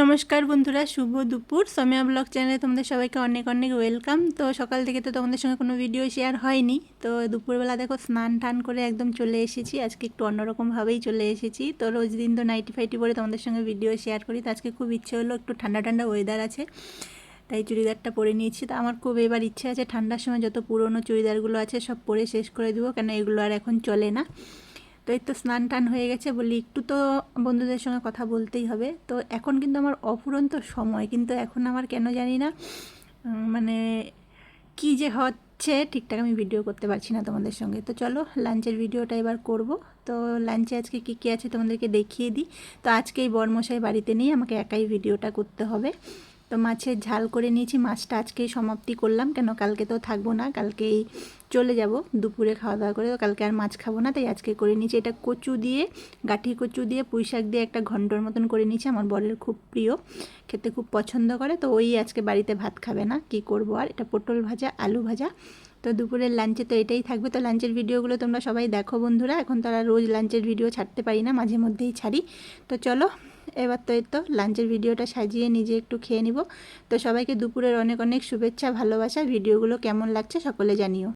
নমস্কার বন্ধুরা, শুভ দুপুর। সৌম্যা ব্লগ চ্যানেলে তোমাদের সবাইকে অনেক অনেক ওয়েলকাম। তো সকাল থেকে তো তোমাদের সঙ্গে কোনো ভিডিও শেয়ার হয়নি, তো দুপুরবেলা দেখো স্নান টান করে একদম চলে এসেছি। আজকে একটু অন্যরকমভাবেই চলে এসেছি। তো রোজ দিন তো নাইটি ফাইটি পরে তোমাদের সঙ্গে ভিডিও শেয়ার করি, তো আজকে খুব ইচ্ছে হলো, একটু ঠান্ডা ঠান্ডা ওয়েদার আছে তাই চুড়িদারটা পরে নিয়েছি। তো আমার খুব এবার ইচ্ছে আছে ঠান্ডার সময় যত পুরনো চুড়িদারগুলো আছে সব পরে শেষ করে দেবো, কেন এগুলো আর এখন চলে না। তো এই তো স্নান টান হয়ে গেছে, বলি একটু তো বন্ধুদের সঙ্গে কথা বলতেই হবে। তো এখন কিন্তু আমার অফুরন্ত সময়, কিন্তু এখন আমার কেন জানি না মানে কী যে হচ্ছে ঠিকঠাক আমি ভিডিও করতে পারছি না তোমাদের সঙ্গে। তো চলো লাঞ্চের ভিডিওটা এবার করব। তো লাঞ্চে আজকে কী কী আছে তোমাদেরকে দেখিয়ে দিই। তো আজকে এই বরমশাই বাড়িতে নেই, আমাকে একাই ভিডিওটা করতে হবে। তো মাছের ঝাল করে নিয়েছি, মাছটা আজকেই সমাপ্তি করলাম, কেন কালকে তো থাকবো না, কালকেই চলে যাব দুপুরে খাওয়া দাওয়া করে। তো কালকে আর মাছ খাবো না, তাই আজকে করে নিয়েছি। এটা কচু দিয়ে, গাঠি কচু দিয়ে পুঁই শাক দিয়ে একটা ঘন্টর মতন করে নিয়েছি। আমার বরের খুব প্রিয়, খেতে খুব পছন্দ করে, তো ওই আজকে বাড়িতে ভাত খাবে না, কি করব আর। এটা পটল ভাজা, আলু ভাজা। তো দুপুরের লাঞ্চে তো এটাই থাকবে। তো লাঞ্চের ভিডিওগুলো তোমরা সবাই দেখো বন্ধুরা, এখন তো আর রোজ লাঞ্চের ভিডিও ছাড়তে পারি না, মাঝে মধ্যেই ছাড়ি। তো চলো এবার তো এই তো লাঞ্চের ভিডিওটা সাজিয়ে নিজে একটু খেয়ে নিব। তো সবাইকে দুপুরের অনেক অনেক শুভেচ্ছা, ভালোবাসা। ভিডিওগুলো কেমন লাগছে সকলে জানিও।